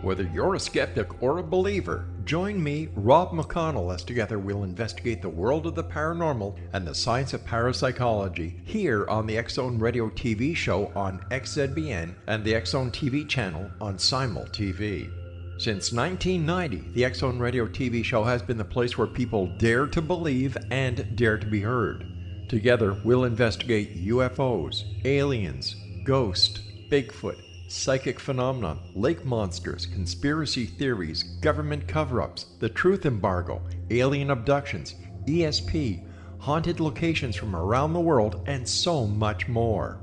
Whether you're a skeptic or a believer, join me, Rob McConnell, as together we'll investigate the world of the paranormal and the science of parapsychology here on the X-Zone Radio TV show on XZBN and the X-Zone TV channel on Simul TV. Since 1990, the X-Zone Radio TV show has been the place where people dare to believe and dare to be heard. Together, we'll investigate UFOs, aliens, ghosts, Bigfoot, psychic phenomena, lake monsters, conspiracy theories, government cover-ups, the truth embargo, alien abductions, ESP, haunted locations from around the world, and so much more.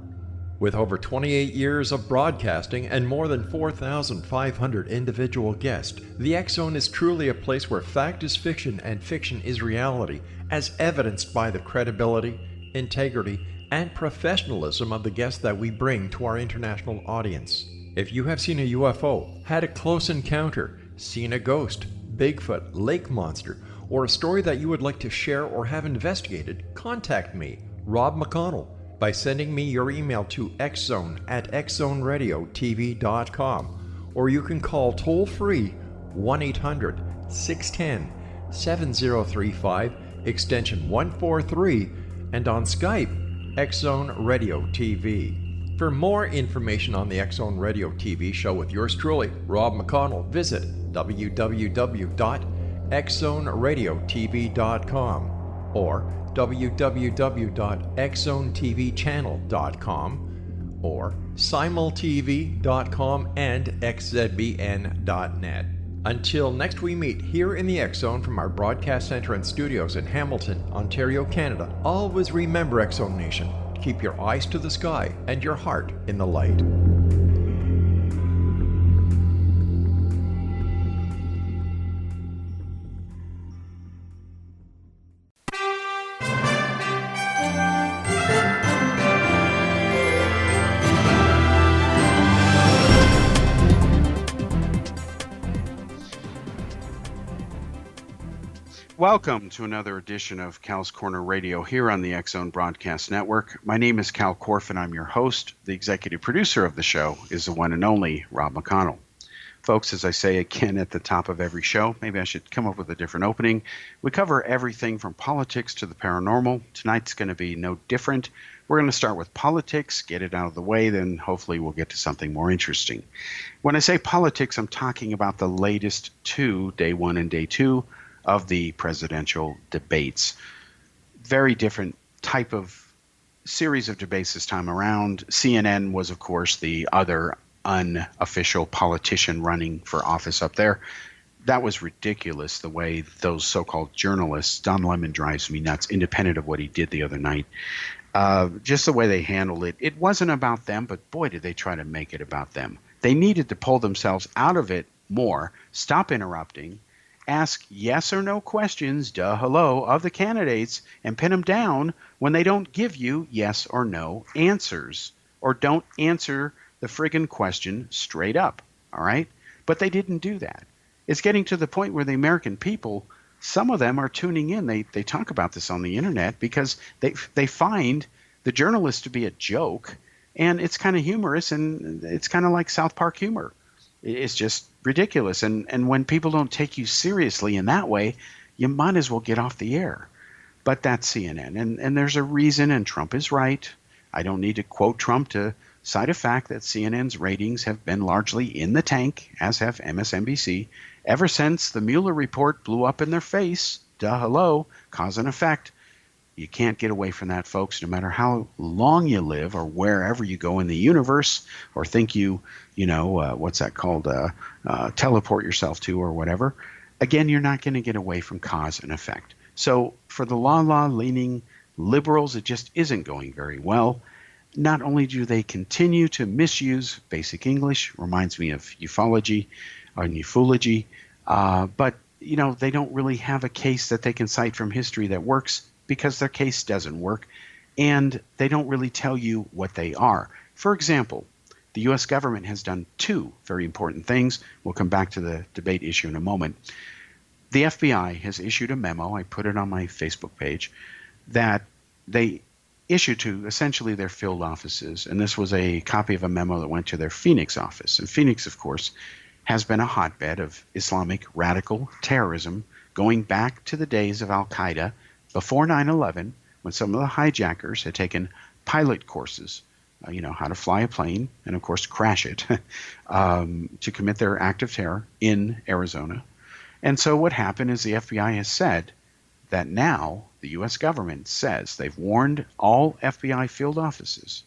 With over 28 years of broadcasting and more than 4,500 individual guests, the X-Zone is truly a place where fact is fiction and fiction is reality, as evidenced by the credibility, integrity, and professionalism of the guests that we bring to our international audience. If you have seen a UFO, had a close encounter, seen a ghost, Bigfoot, lake monster, or a story that you would like to share or have investigated, contact me, Rob McConnell, by sending me your email to xzone@xzoneradiotv.com, or you can call toll-free 1-800-610-7035, extension 143, and on Skype, X-Zone Radio TV. For more information on the X-Zone Radio TV show with yours truly, Rob McConnell, visit www.xzoneradiotv.com or www.xzonetvchannel.com or simultv.com and xzbn.net. Until next we meet here in the X-Zone from our broadcast center and studios in Hamilton, Ontario, Canada, always remember, X-Zone Nation, keep your eyes to the sky and your heart in the light. Welcome to another edition of Cal's Corner Radio here on the X-Zone Broadcast Network. My name is Kal Korff and I'm your host. The executive producer of the show is the one and only Rob McConnell. Folks, as I say again at the top of every show, maybe I should come up with a different opening. We cover everything from politics to the paranormal. Tonight's going to be no different. We're going to start with politics, get it out of the way, then hopefully we'll get to something more interesting. When I say politics, I'm talking about the latest two, day one and day two, of the presidential debates. Very different type of series of debates this time around. CNN was, of course, the other unofficial politician running for office up there. That was ridiculous, the way those so-called journalists, Don Lemon drives me nuts, independent of what he did the other night. Just the way they handled it. It wasn't about them, but boy, did they try to make it about them. They needed to pull themselves out of it more, stop interrupting, ask yes or no questions, hello, of the candidates, and pin them down when they don't give you yes or no answers, or don't answer the friggin' question straight up, all right? But they didn't do that. It's getting to the point where the American people, some of them are tuning in. They talk about this on the internet because they find the journalists to be a joke, and it's kind of humorous, and it's kind of like South Park humor. It's just ridiculous. And when people don't take you seriously in that way, you might as well get off the air. But that's CNN. And there's a reason, and Trump is right. I don't need to quote Trump to cite a fact that CNN's ratings have been largely in the tank, as have MSNBC, ever since the Mueller report blew up in their face. Hello, cause and effect. You can't get away from that, folks, no matter how long you live or wherever you go in the universe, or think what's that called, teleport yourself to or whatever. Again, you're not going to get away from cause and effect. So for the la-leaning liberals, it just isn't going very well. Not only do they continue to misuse basic English, reminds me of ufology or ufology, but they don't really have a case that they can cite from history that works, because their case doesn't work, and they don't really tell you what they are. For example, the U.S. government has done two very important things. We'll come back to the debate issue in a moment. The FBI has issued a memo, I put it on my Facebook page, that they issued to essentially their field offices, and this was a copy of a memo that went to their Phoenix office. And Phoenix, of course, has been a hotbed of Islamic radical terrorism going back to the days of Al-Qaeda before 9/11, when some of the hijackers had taken pilot courses, how to fly a plane and, of course, crash it to commit their act of terror in Arizona. And so what happened is the FBI has said that now the U.S. government says they've warned all FBI field offices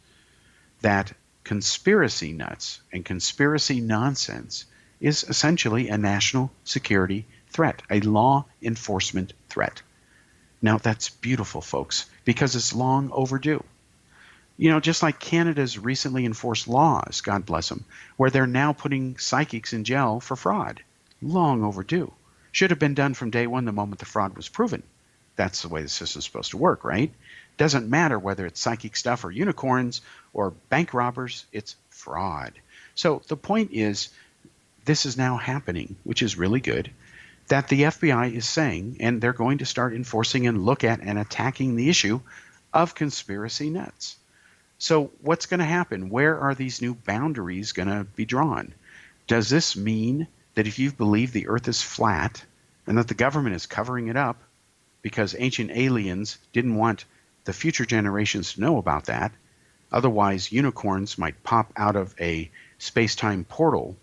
that conspiracy nuts and conspiracy nonsense is essentially a national security threat, a law enforcement threat. Now, that's beautiful, folks, because it's long overdue. Just like Canada's recently enforced laws, God bless them, where they're now putting psychics in jail for fraud. Long overdue. Should have been done from day one, the moment the fraud was proven. That's the way the system's supposed to work, right? Doesn't matter whether it's psychic stuff or unicorns or bank robbers, it's fraud. So the point is, this is now happening, which is really good, that the FBI is saying, and they're going to start enforcing and look at and attacking the issue of conspiracy nuts. So what's going to happen? Where are these new boundaries going to be drawn? Does this mean that if you believe the earth is flat and that the government is covering it up because ancient aliens didn't want the future generations to know about that, otherwise unicorns might pop out of a space-time portal,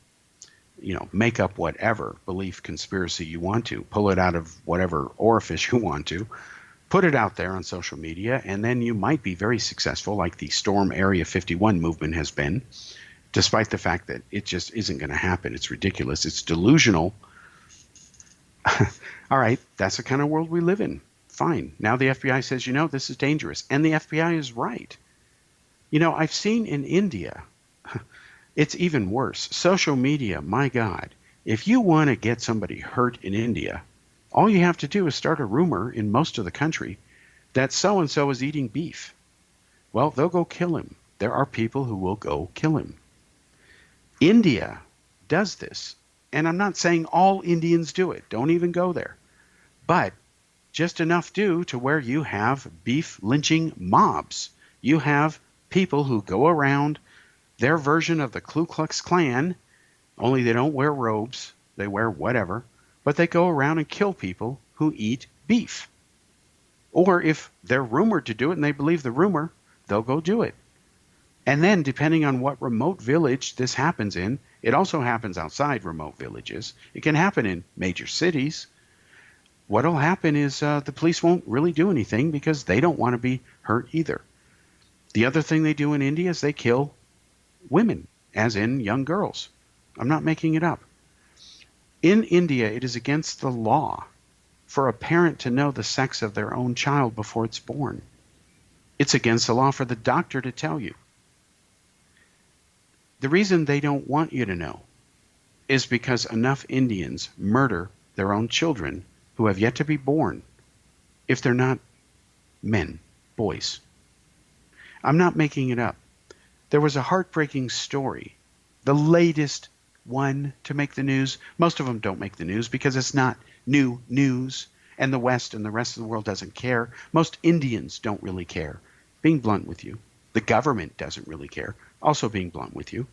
make up whatever belief conspiracy you want to, pull it out of whatever orifice you want to, put it out there on social media, and then you might be very successful, like the Storm Area 51 movement has been, despite the fact that it just isn't going to happen. It's ridiculous. It's delusional. All right, that's the kind of world we live in. Fine. Now the FBI says, this is dangerous. And the FBI is right. I've seen in India, it's even worse. Social media, my God. If you want to get somebody hurt in India, all you have to do is start a rumor in most of the country that so-and-so is eating beef. Well, they'll go kill him. There are people who will go kill him. India does this. And I'm not saying all Indians do it. Don't even go there. But just enough do to where you have beef lynching mobs. You have people who go around their version of the Ku Klux Klan, only they don't wear robes. They wear whatever. But they go around and kill people who eat beef. Or if they're rumored to do it and they believe the rumor, they'll go do it. And then, depending on what remote village this happens in, it also happens outside remote villages. It can happen in major cities. What'll happen is the police won't really do anything because they don't want to be hurt either. The other thing they do in India is they kill women, as in young girls. I'm not making it up. In India, it is against the law for a parent to know the sex of their own child before it's born. It's against the law for the doctor to tell you. The reason they don't want you to know is because enough Indians murder their own children who have yet to be born if they're not men, boys. I'm not making it up. There was a heartbreaking story, the latest one to make the news. Most of them don't make the news because it's not new news, and the West and the rest of the world doesn't care. Most Indians don't really care, being blunt with you. The government doesn't really care, also being blunt with you,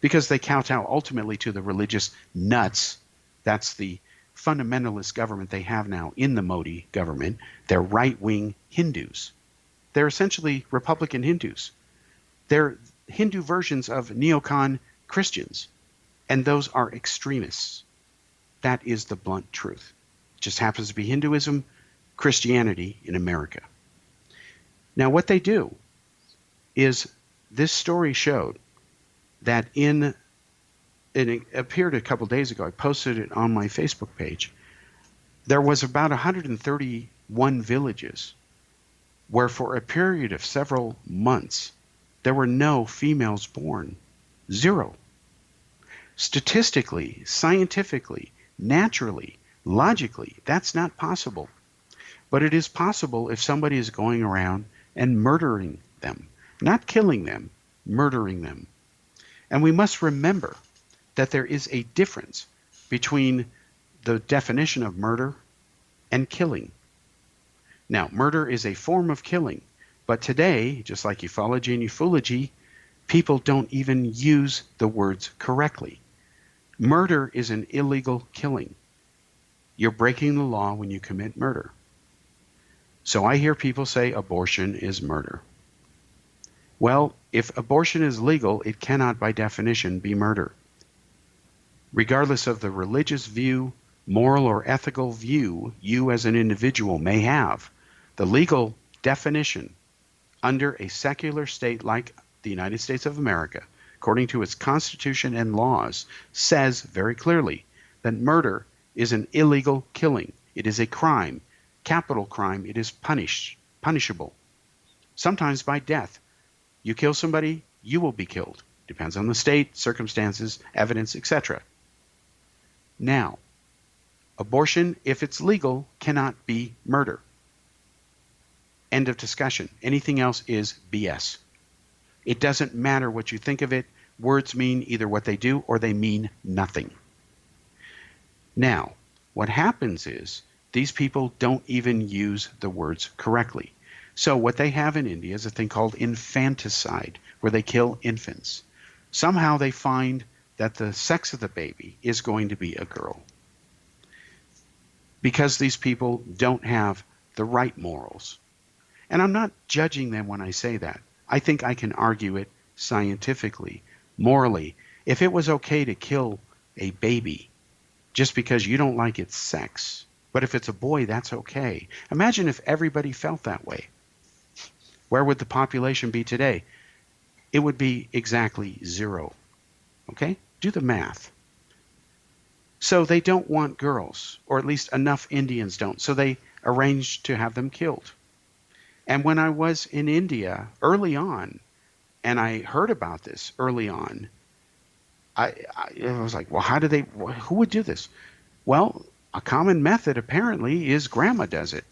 because they kowtow ultimately to the religious nuts. That's the fundamentalist government they have now in the Modi government. They're right-wing Hindus. They're essentially Republican Hindus. They're Hindu versions of neocon Christians, and those are extremists. That is the blunt truth. It just happens to be Hinduism, Christianity in America. Now, what they do is, this story showed that it appeared a couple days ago. I posted it on my Facebook page. There was about 131 villages where for a period of several months, there were no females born. Zero. Statistically, scientifically, naturally, logically, that's not possible. But it is possible if somebody is going around and murdering them. Not killing them, murdering them. And we must remember that there is a difference between the definition of murder and killing. Now, murder is a form of killing, but today, just like ufology and ufology, people don't even use the words correctly. Murder is an illegal killing. You're breaking the law when you commit murder. So I hear people say abortion is murder. Well, if abortion is legal, it cannot by definition be murder. Regardless of the religious view, moral or ethical view you as an individual may have, the legal definition under a secular state like the United States of America, according to its Constitution and laws, says very clearly that murder is an illegal killing. It is a crime, capital crime. It is punishable, sometimes by death. You kill somebody, you will be killed. Depends on the state, circumstances, evidence, etc. Now, abortion, if it's legal, cannot be murder. End of discussion. Anything else is BS. It doesn't matter what you think of it. Words mean either what they do or they mean nothing. Now, what happens is these people don't even use the words correctly. So what they have in India is a thing called infanticide, where they kill infants. Somehow they find that the sex of the baby is going to be a girl. Because these people don't have the right morals. And I'm not judging them when I say that. I think I can argue it scientifically, morally. If it was okay to kill a baby just because you don't like its sex, but if it's a boy, that's okay. Imagine if everybody felt that way. Where would the population be today? It would be exactly 0. Okay? Do the math. So they don't want girls, or at least enough Indians don't. So they arranged to have them killed. And when I was in India early on, and I heard about this early on, I was like, well, who would do this? Well, a common method apparently is grandma does it.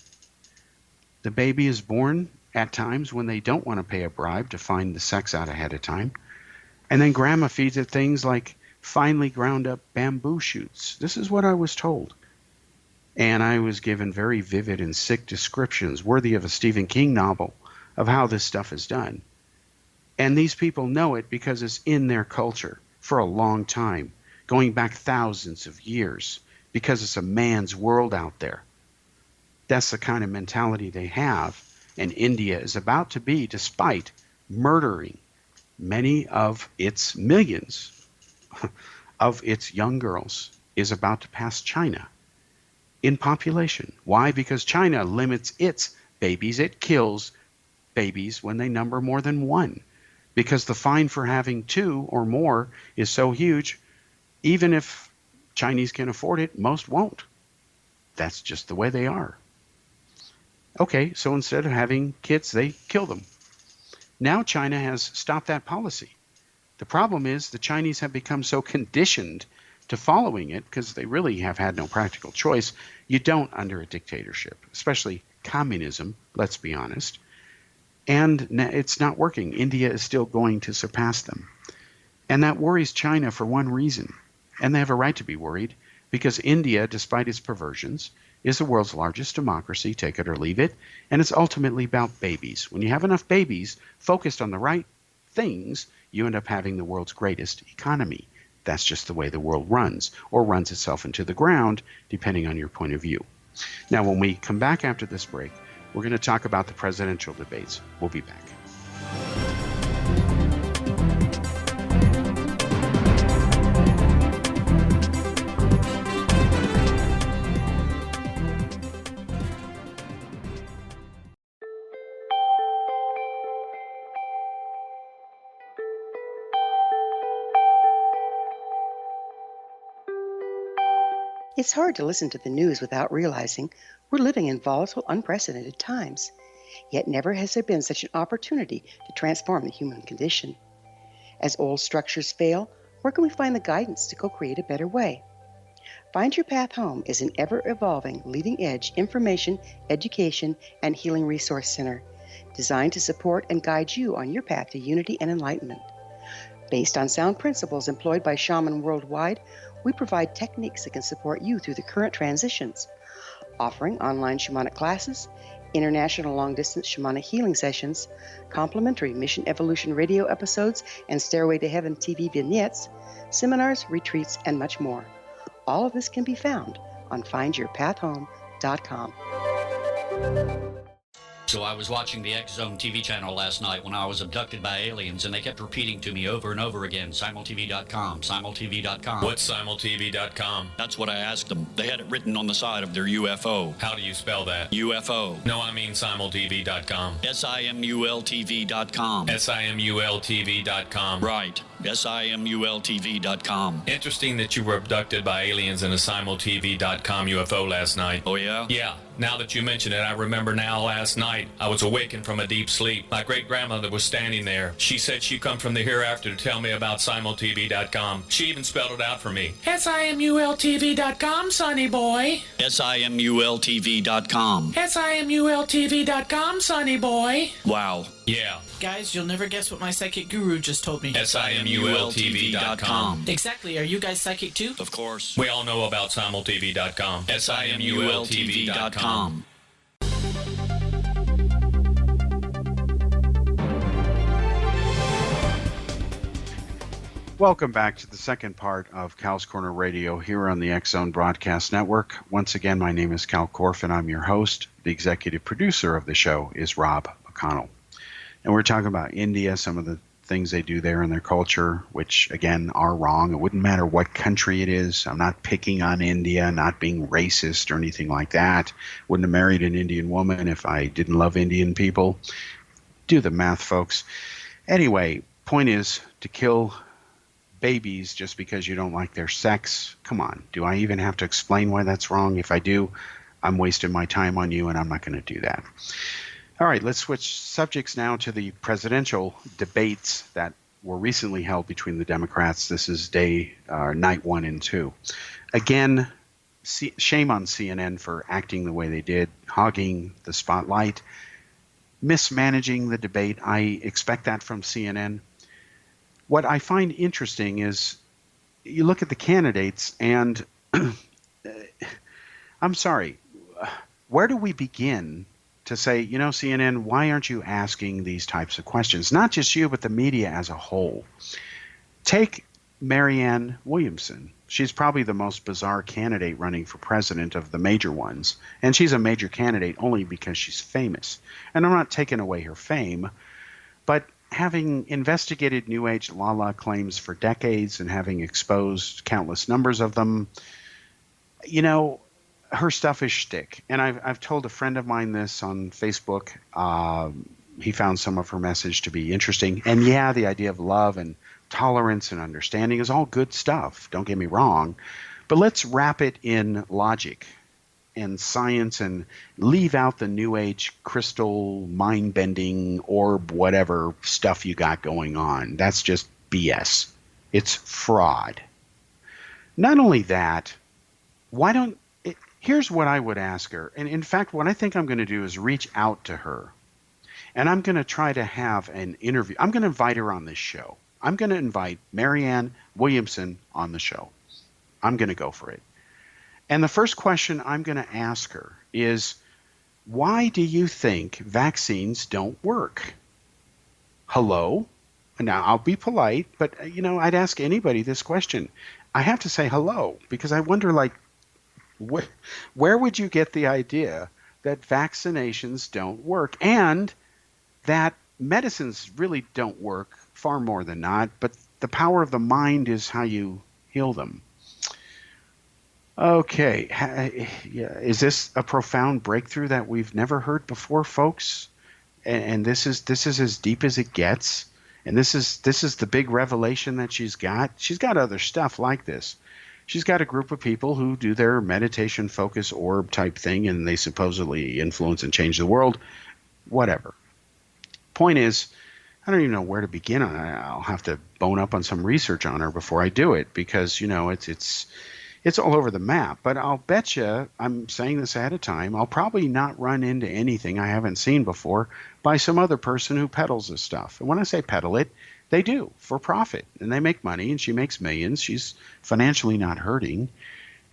The baby is born at times when they don't want to pay a bribe to find the sex out ahead of time. And then grandma feeds it things like finely ground up bamboo shoots. This is what I was told. And I was given very vivid and sick descriptions worthy of a Stephen King novel of how this stuff is done. And these people know it because it's in their culture for a long time, going back thousands of years, because it's a man's world out there. That's the kind of mentality they have, and India is about to be, despite murdering many of its millions of its young girls, is about to pass China in population. Why? Because China limits its babies. It kills babies when they number more than 1. Because the fine for having 2 or more is so huge, even if Chinese can afford it, most won't. That's just the way they are. Okay, so instead of having kids, they kill them. Now China has stopped that policy. The problem is the Chinese have become so conditioned to following it, because they really have had no practical choice. You don't under a dictatorship, especially communism, let's be honest. And it's not working. India is still going to surpass them. And that worries China for one reason. And they have a right to be worried, because India, despite its perversions, is the world's largest democracy, take it or leave it, and it's ultimately about babies. When you have enough babies focused on the right things, you end up having the world's greatest economy. That's just the way the world runs, or runs itself into the ground, depending on your point of view. Now, when we come back after this break, we're going to talk about the presidential debates. We'll be back. It's hard to listen to the news without realizing we're living in volatile, unprecedented times. Yet never has there been such an opportunity to transform the human condition. As old structures fail, where can we find the guidance to co-create a better way? Find Your Path Home is an ever-evolving, leading-edge information, education, and healing resource center designed to support and guide you on your path to unity and enlightenment. Based on sound principles employed by shamans worldwide, we provide techniques that can support you through the current transitions, offering online shamanic classes, international long-distance shamanic healing sessions, complimentary Mission Evolution radio episodes and Stairway to Heaven TV vignettes, seminars, retreats, and much more. All of this can be found on findyourpathhome.com. So I was watching the X Zone TV channel last night when I was abducted by aliens, and they kept repeating to me over and over again, simultv.com, simultv.com. What's simultv.com? That's what I asked them. They had it written on the side of their UFO. How do you spell that? UFO. No, I mean simultv.com. simultv.com. simultv.com. Right. simultv.com. Interesting that you were abducted by aliens in a simultv.com UFO last night. Oh, yeah? Yeah. Now that you mention it, I remember now last night I was awakened from a deep sleep. My great-grandmother was standing there. She said she'd come from the hereafter to tell me about simultv.com. She even spelled it out for me. simultv.com, sonny boy. simultv.com. simultv.com, sonny boy. Wow. Yeah. Guys, you'll never guess what my psychic guru just told me. simultv.com. Exactly. Are you guys psychic too? Of course. We all know about simultv.com. simultv.com. Welcome back to the second part of Kal's Corner Radio here on the X Zone Broadcast Network. Once again, my name is Kal Korff, and I'm your host. The executive producer of the show is Rob McConnell. And we're talking about India, some of the things they do there in their culture, which, again, are wrong. It wouldn't matter what country it is. I'm not picking on India, not being racist or anything like that. Wouldn't have married an Indian woman if I didn't love Indian people. Do the math, folks. Anyway, point is to kill babies just because you don't like their sex. Come on. Do I even have to explain why that's wrong? If I do, I'm wasting my time on you, and I'm not going to do that. All right, let's switch subjects now to the presidential debates that were recently held between the Democrats. This is night 1 and 2. Again, shame on CNN for acting the way they did, hogging the spotlight, mismanaging the debate. I expect that from CNN. What I find interesting is you look at the candidates and I'm sorry, where do we begin to say, CNN, why aren't you asking these types of questions? Not just you, but the media as a whole. Take Marianne Williamson. She's probably the most bizarre candidate running for president of the major ones. And she's a major candidate only because she's famous. And I'm not taking away her fame, but having investigated New Age la-la claims for decades and having exposed countless numbers of them, her stuff is shtick. And I've told a friend of mine this on Facebook. He found some of her message to be interesting. And yeah, the idea of love and tolerance and understanding is all good stuff. Don't get me wrong. But let's wrap it in logic and science and leave out the New Age crystal, mind-bending, orb, whatever stuff you got going on. That's just BS. It's fraud. Not only that, here's what I would ask her. And in fact, what I think I'm going to do is reach out to her. And I'm going to try to have an interview. I'm going to invite her on this show. I'm going to invite Marianne Williamson on the show. I'm going to go for it. And the first question I'm going to ask her is, why do you think vaccines don't work? Hello? Now, I'll be polite, but, I'd ask anybody this question. I have to say hello because I wonder, where would you get the idea that vaccinations don't work and that medicines really don't work far more than not, but the power of the mind is how you heal them? Okay, is this a profound breakthrough that we've never heard before, folks? And this is as deep as it gets. And this is the big revelation that she's got. She's got other stuff like this. She's got a group of people who do their meditation focus orb type thing, and they supposedly influence and change the world. Whatever. Point is, I don't even know where to begin on it. I'll have to bone up on some research on her before I do it because, it's all over the map. But I'll bet you, I'm saying this ahead of time, I'll probably not run into anything I haven't seen before by some other person who peddles this stuff. And when I say peddle it, they do for profit. And they make money, and she makes millions. She's financially not hurting.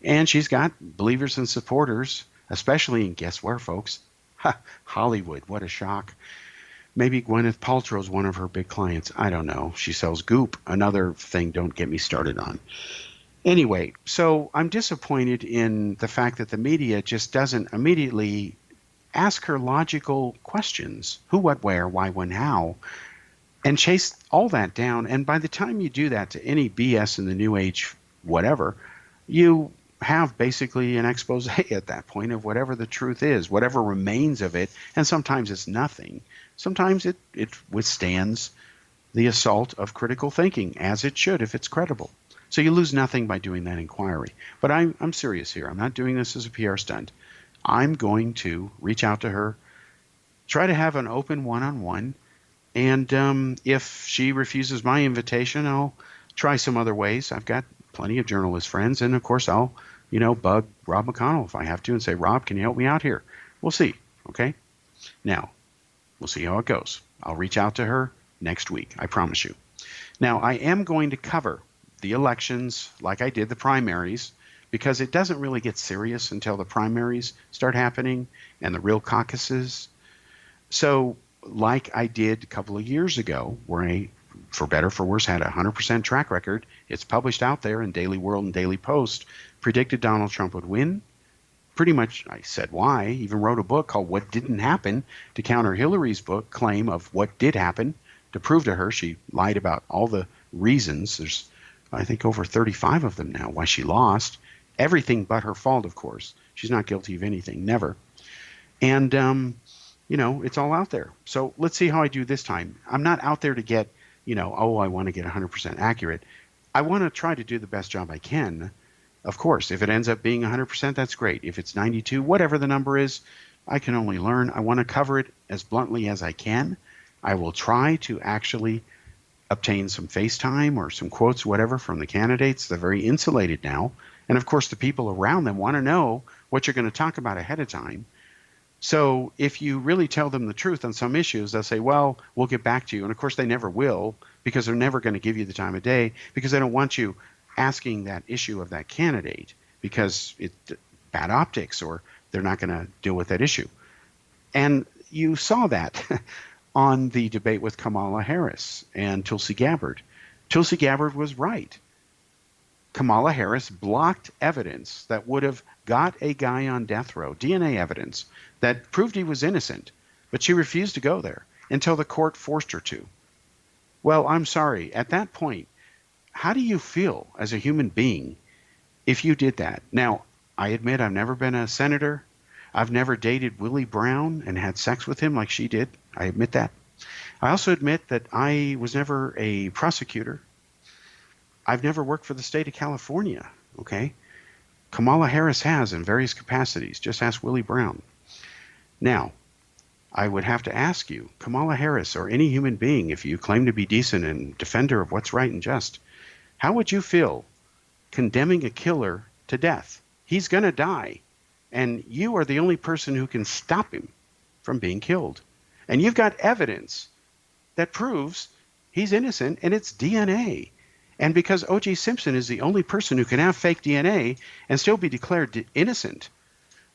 And she's got believers and supporters, especially in, guess where, folks? Ha, Hollywood, what a shock. Maybe Gwyneth Paltrow's one of her big clients. I don't know. She sells Goop, another thing don't get me started on. Anyway, so I'm disappointed in the fact that the media just doesn't immediately ask her logical questions. Who, what, where, why, when, how, and chase all that down. And by the time you do that to any BS in the new age, whatever, you have basically an expose at that point of whatever the truth is, whatever remains of it. And sometimes it's nothing. Sometimes it withstands the assault of critical thinking, as it should if it's credible. So you lose nothing by doing that inquiry. But I'm serious here. I'm not doing this as a PR stunt. I'm going to reach out to her, try to have an open one-on-one, and if she refuses my invitation, I'll try some other ways. I've got plenty of journalist friends, and of course I'll, bug Rob McConnell if I have to and say, Rob, can you help me out here? We'll see, okay? Now, we'll see how it goes. I'll reach out to her next week, I promise you. Now, I am going to cover the elections like I did the primaries, because it doesn't really get serious until the primaries start happening and the real caucuses. So like I did a couple of years ago, where I, for better for worse, had a 100% track record. It's published out there in Daily World and Daily Post, predicted Donald Trump would win. Pretty much I said why, even wrote a book called What Didn't Happen to counter Hillary's book claim of what did happen, to prove to her she lied about all the reasons. There's, I think, over 35 of them now why she lost. Everything but her fault, of course. She's not guilty of anything, never. And, it's all out there. So let's see how I do this time. I'm not out there to get, I want to get 100% accurate. I want to try to do the best job I can. Of course, if it ends up being 100%, that's great. If it's 92, whatever the number is, I can only learn. I want to cover it as bluntly as I can. I will try to actually obtain some FaceTime or some quotes, whatever, from the candidates. They're very insulated now. And of course, the people around them want to know what you're going to talk about ahead of time. So if you really tell them the truth on some issues, they'll say, well, we'll get back to you. And of course, they never will, because they're never going to give you the time of day, because they don't want you asking that issue of that candidate, because it's bad optics, or they're not going to deal with that issue. And you saw that on the debate with Kamala Harris and Tulsi Gabbard. Tulsi Gabbard was right. Kamala Harris blocked evidence that would have got a guy on death row, DNA evidence, that proved he was innocent, but she refused to go there until the court forced her to. Well, I'm sorry. At that point, how do you feel as a human being if you did that? Now, I admit I've never been a senator. I've never dated Willie Brown and had sex with him like she did. I admit that. I also admit that I was never a prosecutor. I've never worked for the state of California, okay? Kamala Harris has in various capacities. Just ask Willie Brown. Now, I would have to ask you, Kamala Harris, or any human being, if you claim to be decent and defender of what's right and just, how would you feel condemning a killer to death? He's going to die, and you are the only person who can stop him from being killed. And you've got evidence that proves he's innocent, and it's DNA. And because O.J. Simpson is the only person who can have fake DNA and still be declared innocent,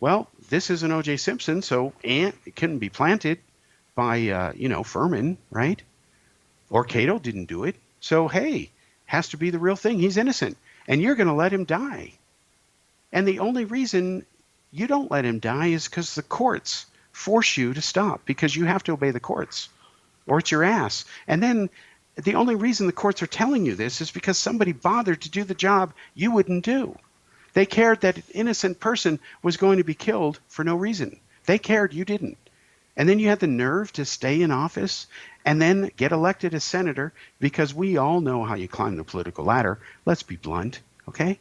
well, this isn't O.J. Simpson, so it couldn't be planted by, Furman, right? Or Cato didn't do it. So, hey, has to be the real thing. He's innocent. And you're going to let him die. And the only reason you don't let him die is because the courts force you to stop, because you have to obey the courts, or it's your ass. And then the only reason the courts are telling you this is because somebody bothered to do the job you wouldn't do. They cared that an innocent person was going to be killed for no reason. They cared, you didn't. And then you had the nerve to stay in office and then get elected as senator, because we all know how you climb the political ladder. Let's be blunt, okay?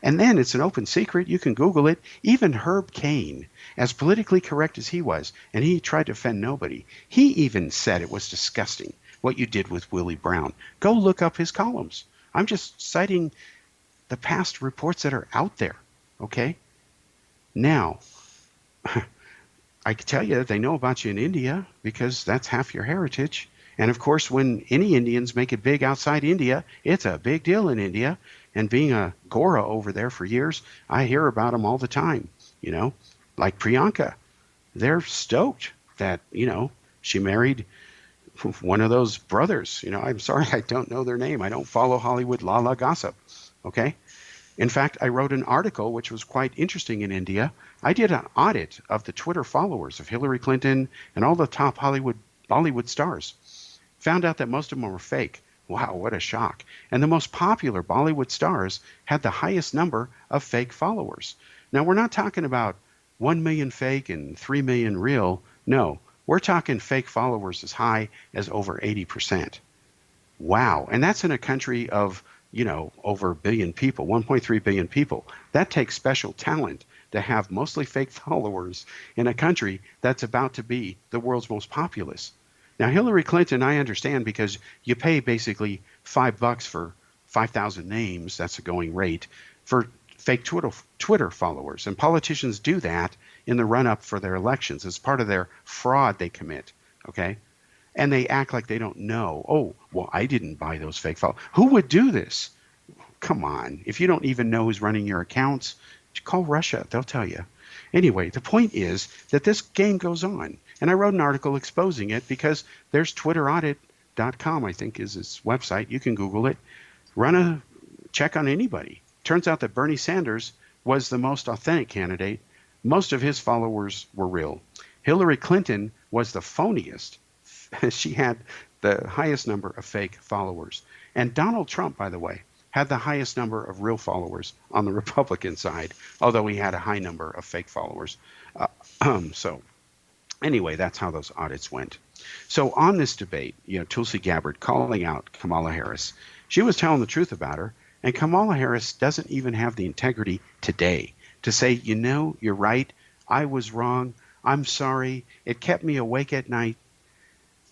And then it's an open secret. You can Google it. Even Herb Cain, as politically correct as he was, and he tried to offend nobody, he even said it was disgusting what you did with Willie Brown. Go look up his columns. I'm just citing the past reports that are out there, okay? Now, I can tell you they know about you in India, because that's half your heritage. And of course, when any Indians make it big outside India, it's a big deal in India. And being a Gora over there for years, I hear about them all the time, like Priyanka. they're stoked that, she married one of those brothers. I'm sorry, I don't know their name. I don't follow Hollywood la gossip. Okay. In fact, I wrote an article which was quite interesting in India. I did an audit of the Twitter followers of Hillary Clinton and all the top Bollywood stars. Found out that most of them were fake. Wow, what a shock. And the most popular Bollywood stars had the highest number of fake followers. Now, we're not talking about 1 million fake and 3 million real. No, we're talking fake followers as high as over 80%. Wow. And that's in a country of, over a billion people, 1.3 billion people. That takes special talent to have mostly fake followers in a country that's about to be the world's most populous. Now, Hillary Clinton, I understand, because you pay basically $5 for 5,000 names. That's a going rate for fake Twitter followers. And politicians do that in the run-up for their elections. It's part of their fraud they commit, okay? And they act like they don't know. Oh, well, I didn't buy those fake followers. Who would do this? Come on. If you don't even know who's running your accounts, call Russia. They'll tell you. Anyway, the point is that this game goes on. And I wrote an article exposing it because there's TwitterAudit.com, I think is its website. You can Google it. Run a check on anybody. Turns out that Bernie Sanders was the most authentic candidate. Most of his followers were real. Hillary Clinton was the phoniest. She had the highest number of fake followers. And Donald Trump, by the way, had the highest number of real followers on the Republican side, although he had a high number of fake followers. So anyway, that's how those audits went. So on this debate, Tulsi Gabbard calling out Kamala Harris, she was telling the truth about her, and Kamala Harris doesn't even have the integrity today to say, you're right, I was wrong, I'm sorry, it kept me awake at night.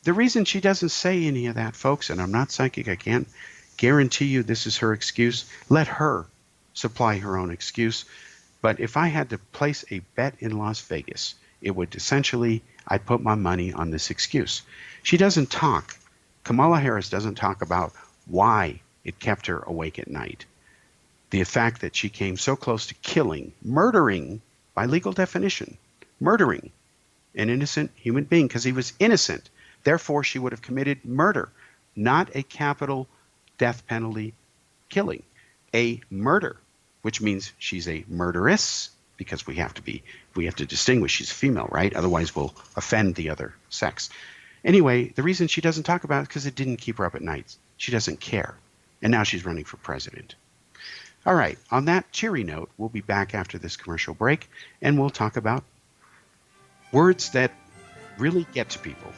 The reason she doesn't say any of that, folks, and I'm not psychic, I can't guarantee you this is her excuse. Let her supply her own excuse. But if I had to place a bet in Las Vegas, it would essentially, I'd put my money on this excuse. She doesn't talk. Kamala Harris doesn't talk about why it kept her awake at night. The fact that she came so close to killing, murdering, by legal definition, murdering an innocent human being because he was innocent. Therefore, she would have committed murder, not a capital death penalty killing, a murder, which means she's a murderess because we have to distinguish she's female, right? Otherwise, we'll offend the other sex. Anyway, the reason she doesn't talk about it is because it didn't keep her up at night. She doesn't care. And now she's running for president. All right, on that cheery note, we'll be back after this commercial break, and we'll talk about words that really get to people.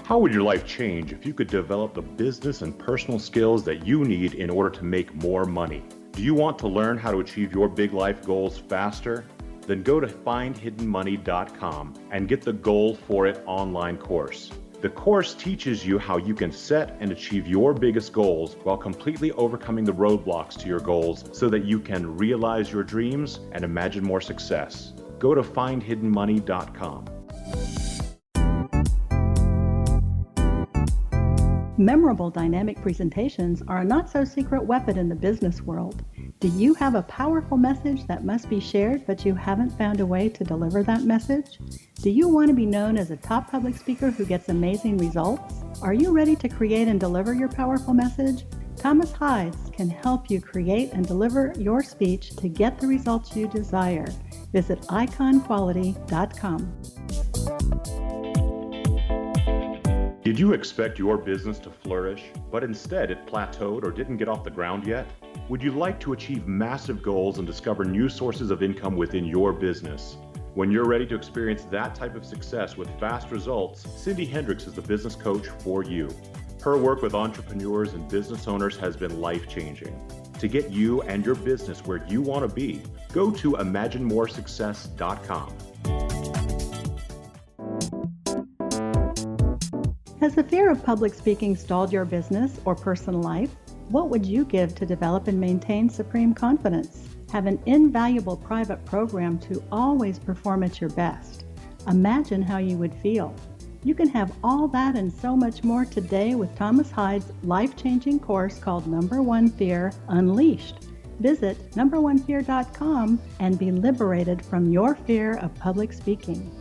How would your life change if you could develop the business and personal skills that you need in order to make more money? Do you want to learn how to achieve your big life goals faster? Then go to findhiddenmoney.com and get the Goal for It online course. The course teaches you how you can set and achieve your biggest goals while completely overcoming the roadblocks to your goals so that you can realize your dreams and imagine more success. Go to findhiddenmoney.com. Memorable dynamic presentations are a not-so-secret weapon in the business world. Do you have a powerful message that must be shared, but you haven't found a way to deliver that message? Do you want to be known as a top public speaker who gets amazing results? Are you ready to create and deliver your powerful message? Thomas Hides can help you create and deliver your speech to get the results you desire. Visit iconquality.com. Did you expect your business to flourish, but instead it plateaued or didn't get off the ground yet? Would you like to achieve massive goals and discover new sources of income within your business? When you're ready to experience that type of success with fast results, Cindy Hendricks is the business coach for you. Her work with entrepreneurs and business owners has been life-changing. To get you and your business where you want to be, go to imaginemoresuccess.com. Has the fear of public speaking stalled your business or personal life? What would you give to develop and maintain supreme confidence? Have an invaluable private program to always perform at your best. Imagine how you would feel. You can have all that and so much more today with Thomas Hyde's life-changing course called Number One Fear Unleashed. Visit numberonefear.com and be liberated from your fear of public speaking.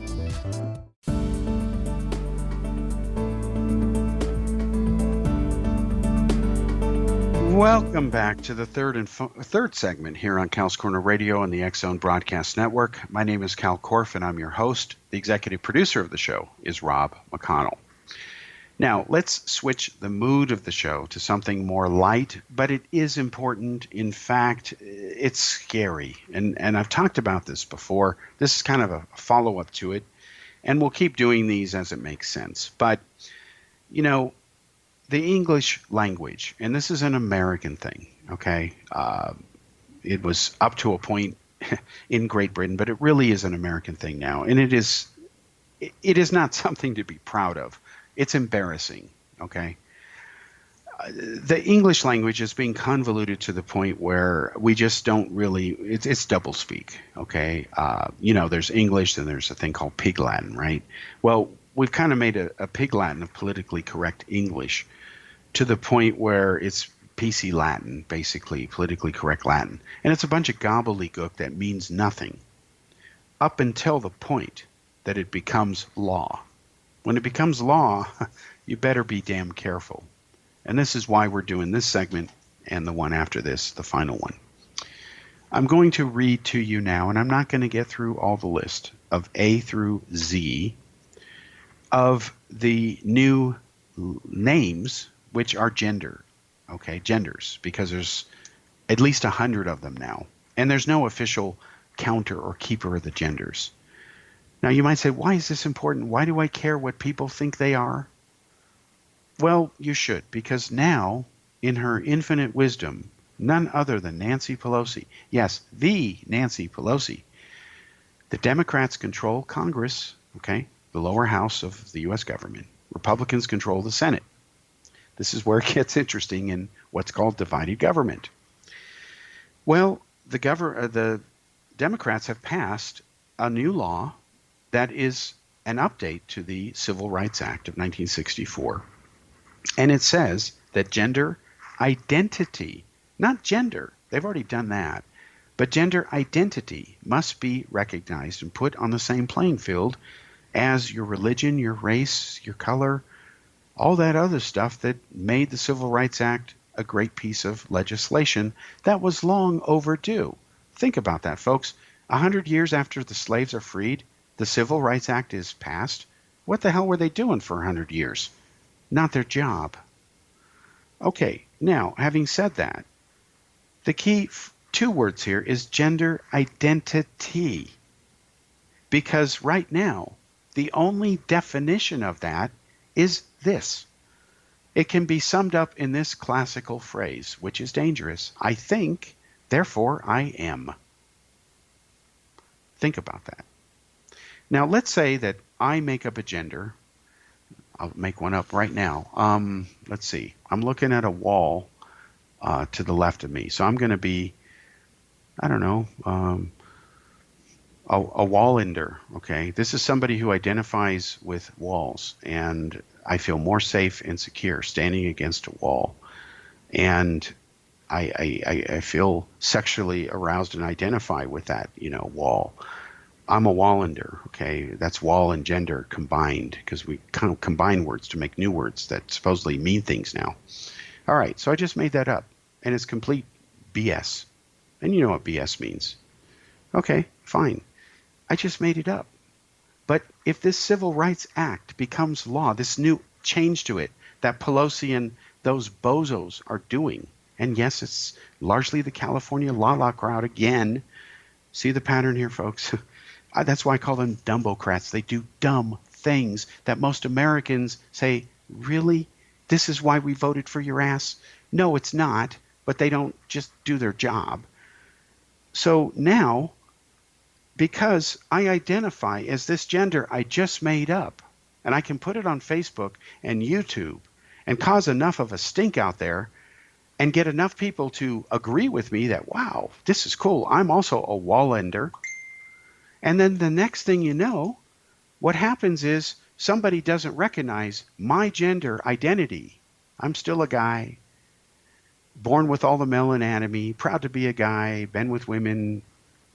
Welcome back to the third segment here on Kal's Corner Radio and the X-Zone Broadcast Network. My name is Kal Korff, and I'm your host. The executive producer of the show is Rob McConnell. Now, let's switch the mood of the show to something more light, but it is important. In fact, it's scary, and I've talked about this before. This is kind of a follow-up to it, and we'll keep doing these as it makes sense. But, you know, the English language, and this is an American thing, okay? It was up to a point in Great Britain, but it really is an American thing now, and it is not something to be proud of. It's embarrassing, okay? The English language is being convoluted to the point where we just don't really, it's doublespeak, okay? There's English, then there's a thing called Pig Latin, right? Well, we've kind of made a Pig Latin of politically correct English to the point where it's PC Latin, basically, politically correct Latin. And it's a bunch of gobbledygook that means nothing up until the point that it becomes law. When it becomes law, you better be damn careful. And this is why we're doing this segment and the one after this, the final one. I'm going to read to you now, and I'm not going to get through all the list of A through Z of the new names, which are genders, because there's at least 100 of them now. And there's no official counter or keeper of the genders. Now, you might say, why is this important? Why do I care what people think they are? Well, you should, because now, in her infinite wisdom, none other than Nancy Pelosi, yes, the Nancy Pelosi, the Democrats control Congress, okay, the lower house of the U.S. government. Republicans control the Senate. This is where it gets interesting in what's called divided government. Well, the Democrats have passed a new law that is an update to the Civil Rights Act of 1964. And it says that gender identity, not gender, they've already done that, but gender identity must be recognized and put on the same playing field as your religion, your race, your color, all that other stuff that made the Civil Rights Act a great piece of legislation that was long overdue. Think about that, folks. 100 years after the slaves are freed, the Civil Rights Act is passed. What the hell were they doing for 100 years? Not their job. Okay, now, having said that, the key two words here is gender identity. Because right now, the only definition of that is this. It can be summed up in this classical phrase, which is dangerous. I think, therefore I am. Think about that. Now, let's say that I make up a gender. I'll make one up right now. Let's see. I'm looking at a wall to the left of me. So I'm going to be, I don't know, a wall-ender, okay? This is somebody who identifies with walls, and I feel more safe and secure standing against a wall. And I feel sexually aroused and identify with that, wall. I'm a wall-ender, okay? That's wall and gender combined, because we kind of combine words to make new words that supposedly mean things now. All right, so I just made that up, and it's complete BS. And you know what BS means. Okay, fine. I just made it up. But if this Civil Rights Act becomes law, this new change to it that Pelosi and those bozos are doing, and yes, it's largely the California la crowd again. See the pattern here, folks? That's why I call them dumbocrats. They do dumb things that most Americans say, really? This is why we voted for your ass? No, it's not, but they don't just do their job. So now, because I identify as this gender I just made up, and I can put it on Facebook and YouTube and cause enough of a stink out there and get enough people to agree with me that, wow, this is cool. I'm also a wall-ender. And then the next thing you know, what happens is somebody doesn't recognize my gender identity. I'm still a guy, born with all the male anatomy, proud to be a guy, been with women,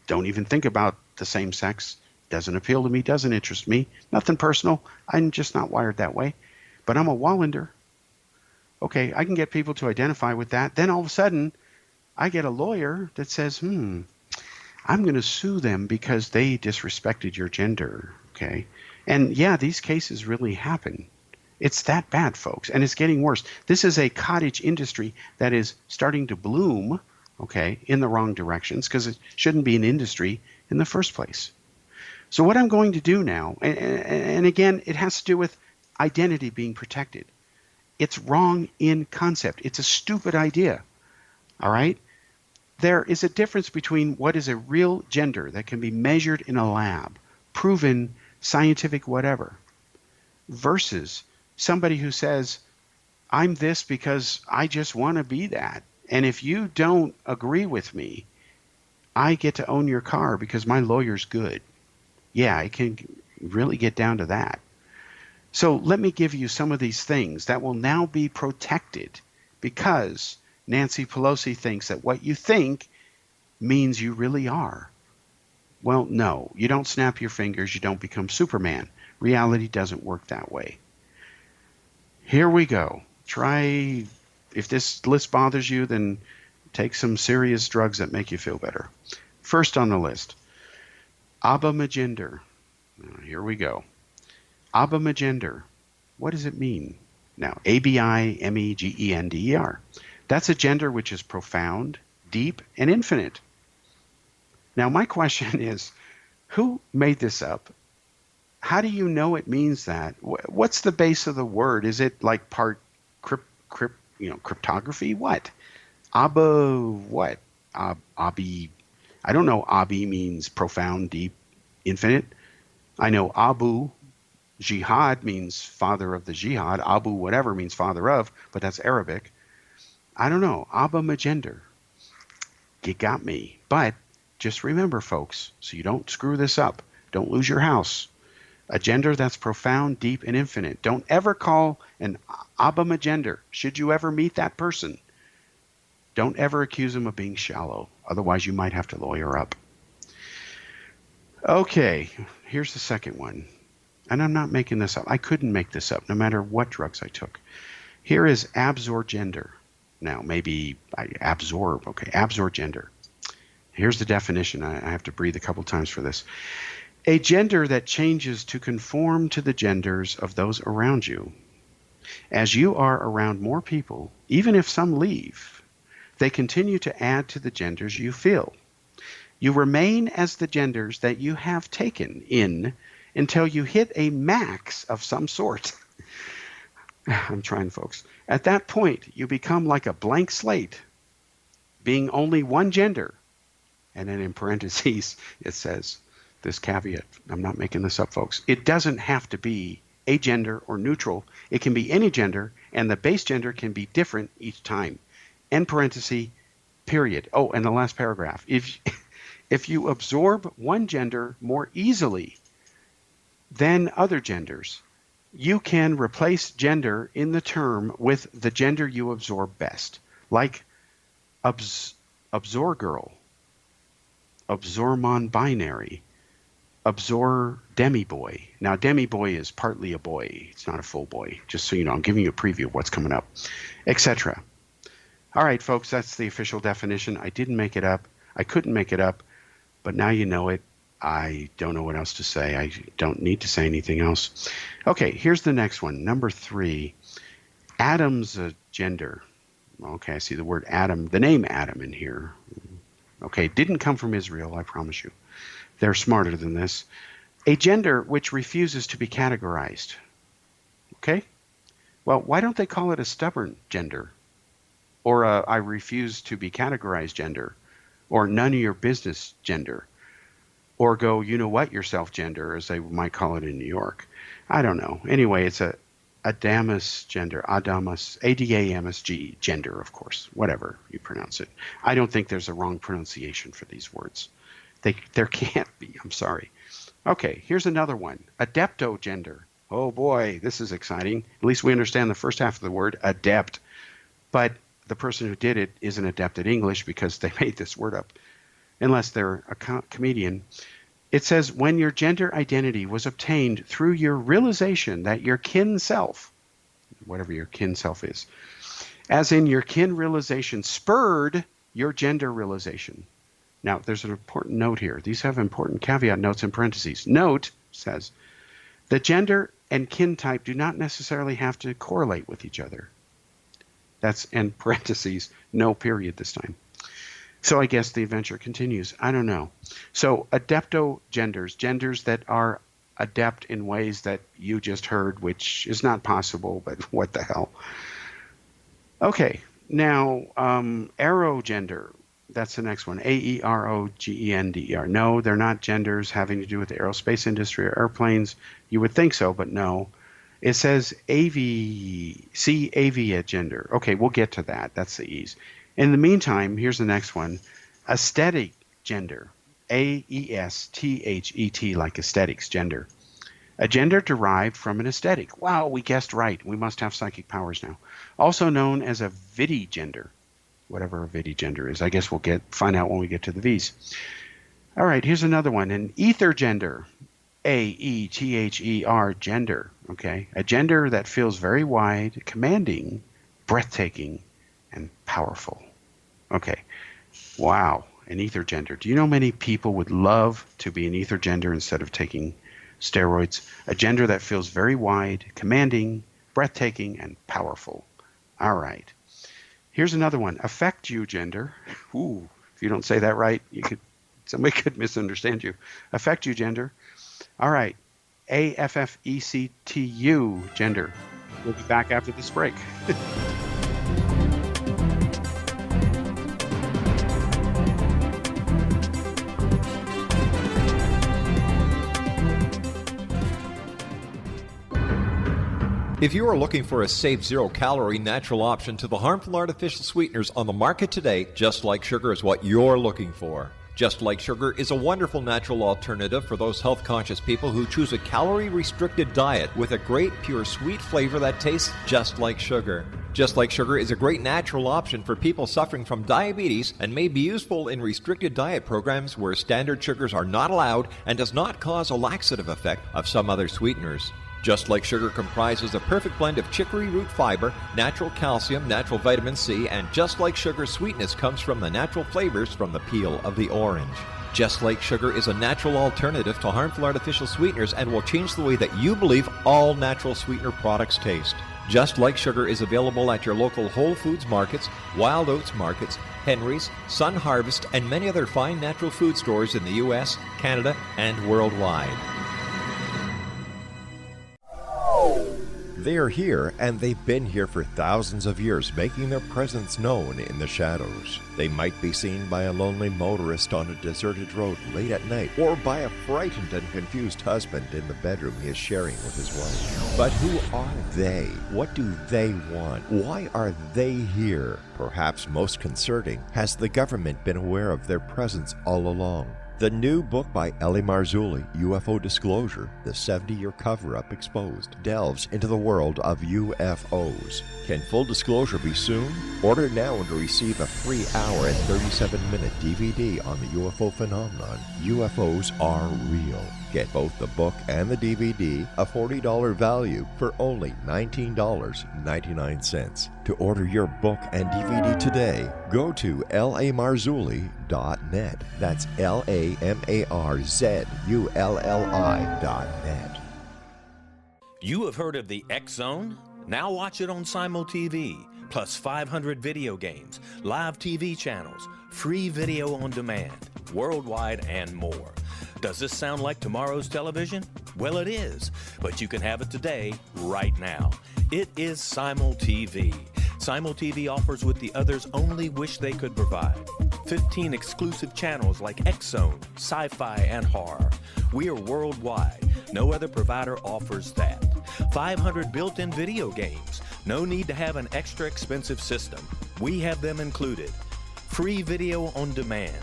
don't even think about the same sex, doesn't appeal to me, doesn't interest me, nothing personal. I'm just not wired that way. But I'm a Wallander. Okay, I can get people to identify with that. Then all of a sudden, I get a lawyer that says, I'm going to sue them because they disrespected your gender. Okay. And yeah, these cases really happen. It's that bad, folks, and it's getting worse. This is a cottage industry that is starting to bloom, okay, in the wrong directions, because it shouldn't be an industry in the first place. So what I'm going to do now, and again, it has to do with identity being protected. It's wrong in concept. It's a stupid idea, all right? There is a difference between what is a real gender that can be measured in a lab, proven, scientific, whatever, versus somebody who says, I'm this because I just want to be that. And if you don't agree with me, I get to own your car because my lawyer's good. Yeah, it can really get down to that. So let me give you some of these things that will now be protected because Nancy Pelosi thinks that what you think means you really are. Well, no, you don't snap your fingers, you don't become Superman. Reality doesn't work that way. Here we go. Try, if this list bothers you, then take some serious drugs that make you feel better. First on the list, abamagender. Here we go. Abamagender. What does it mean? Now, A-B-I-M-E-G-E-N-D-E-R. That's a gender which is profound, deep, and infinite. Now, my question is, who made this up? How do you know it means that? What's the base of the word? Is it like part cryptography? What? Abba what? Abi. I don't know. Abi means profound, deep, infinite. I know Abu, jihad means father of the jihad. Abu whatever means father of, but that's Arabic. I don't know. Abamagender. You got me. But just remember, folks, so you don't screw this up. Don't lose your house. A gender that's profound, deep, and infinite. Don't ever call an abamagender. Should you ever meet that person, don't ever accuse them of being shallow. Otherwise, you might have to lawyer up. Okay, here's the second one. And I'm not making this up. I couldn't make this up no matter what drugs I took. Here is absorgender. Now, maybe I absorb. Okay, absorgender. Here's the definition. I have to breathe a couple times for this. A gender that changes to conform to the genders of those around you. As you are around more people, even if some leave, they continue to add to the genders you feel. You remain as the genders that you have taken in until you hit a max of some sort. I'm trying, folks. At that point, you become like a blank slate, being only one gender. And then in parentheses, it says, this caveat, I'm not making this up, folks. It doesn't have to be agender or neutral. It can be any gender, and the base gender can be different each time. End parenthesis, period. Oh, and the last paragraph. If you absorb one gender more easily than other genders, you can replace gender in the term with the gender you absorb best, like absorgirl, absormon binary, absor demi-boy. Now, demi-boy is partly a boy. It's not a full boy. Just so you know, I'm giving you a preview of what's coming up, etc. All right, folks, that's the official definition. I didn't make it up. I couldn't make it up, but now you know it. I don't know what else to say. I don't need to say anything else. Okay, here's the next one. Number 3, Adam's gender. Okay, I see the word Adam, the name Adam in here. Okay, didn't come from Israel, I promise you. They're smarter than this. A gender which refuses to be categorized. Okay? Well, why don't they call it a stubborn gender? Or a I refuse to be categorized gender? Or none of your business gender? Or go, you know what, yourself gender, as they might call it in New York. I don't know. Anyway, it's a Adamus gender, Adamus, A-D-A-M-S-G, gender, of course, whatever you pronounce it. I don't think there's a wrong pronunciation for these words. There can't be, I'm sorry. Okay, here's another one. Adeptogender. Oh boy, this is exciting. At least we understand the first half of the word, adept. But the person who did it isn't adept at English because they made this word up, unless they're a comedian. It says, when your gender identity was obtained through your realization that your kin self, whatever your kin self is, as in your kin realization spurred your gender realization. Now, there's an important note here. These have important caveat notes in parentheses. Note says, the gender and kin type do not necessarily have to correlate with each other. That's in parentheses, no period this time. So I guess the adventure continues. I don't know. So adeptogenders, genders that are adept in ways that you just heard, which is not possible, but what the hell. Okay, now aerogender. That's the next one. AEROGENDER. No, they're not genders having to do with the aerospace industry or airplanes. You would think so, but no. It says aviagender. Okay, we'll get to that. That's the E's. In the meantime, here's the next one. Aesthetic gender. AESTHET, like aesthetics, gender. A gender derived from an aesthetic. Wow, we guessed right. We must have psychic powers now. Also known as a vidigender. Whatever a vidigender is. I guess we'll find out when we get to the V's. All right, here's another one. An ether gender. AETHER gender. Okay, a gender that feels very wide, commanding, breathtaking, and powerful. Okay, wow, an ether gender. Do you know many people would love to be an ether gender instead of taking steroids? A gender that feels very wide, commanding, breathtaking, and powerful. All right. Here's another one. Affect you gender. Ooh, if you don't say that right, somebody could misunderstand you. Affect you gender. All right. AFFECTU gender. We'll be back after this break. If you are looking for a safe, zero-calorie natural option to the harmful artificial sweeteners on the market today, Just Like Sugar is what you're looking for. Just Like Sugar is a wonderful natural alternative for those health-conscious people who choose a calorie-restricted diet with a great, pure, sweet flavor that tastes just like sugar. Just Like Sugar is a great natural option for people suffering from diabetes and may be useful in restricted diet programs where standard sugars are not allowed and does not cause a laxative effect of some other sweeteners. Just Like Sugar comprises a perfect blend of chicory root fiber, natural calcium, natural vitamin C, and Just Like Sugar's sweetness comes from the natural flavors from the peel of the orange. Just Like Sugar is a natural alternative to harmful artificial sweeteners and will change the way that you believe all natural sweetener products taste. Just Like Sugar is available at your local Whole Foods markets, Wild Oats markets, Henry's, Sun Harvest, and many other fine natural food stores in the U.S., Canada, and worldwide. They are here, and they've been here for thousands of years, making their presence known in the shadows. They might be seen by a lonely motorist on a deserted road late at night, or by a frightened and confused husband in the bedroom he is sharing with his wife. But who are they? What do they want? Why are they here? Perhaps most concerning, has the government been aware of their presence all along? The new book by Ellie Marzulli, UFO Disclosure, the 70-year cover-up exposed, delves into the world of UFOs. Can full disclosure be soon? Order now and receive a free hour and 37-minute DVD on the UFO phenomenon. UFOs are real. Get both the book and the DVD, a $40 value, for only $19.99. To order your book and DVD today, go to lamarzulli.net. That's LAMARZULLI.net. You have heard of the X Zone? Now watch it on Simul TV, plus 500 video games, live TV channels, free video on demand, worldwide, and more. Does this sound like tomorrow's television? Well, it is, but you can have it today, right now. It is Simul TV. Simul TV offers what the others only wish they could provide. 15 exclusive channels like X-Zone, Sci-Fi, and Horror. We are worldwide. No other provider offers that. 500 built-in video games. No need to have an extra expensive system. We have them included. Free video on demand.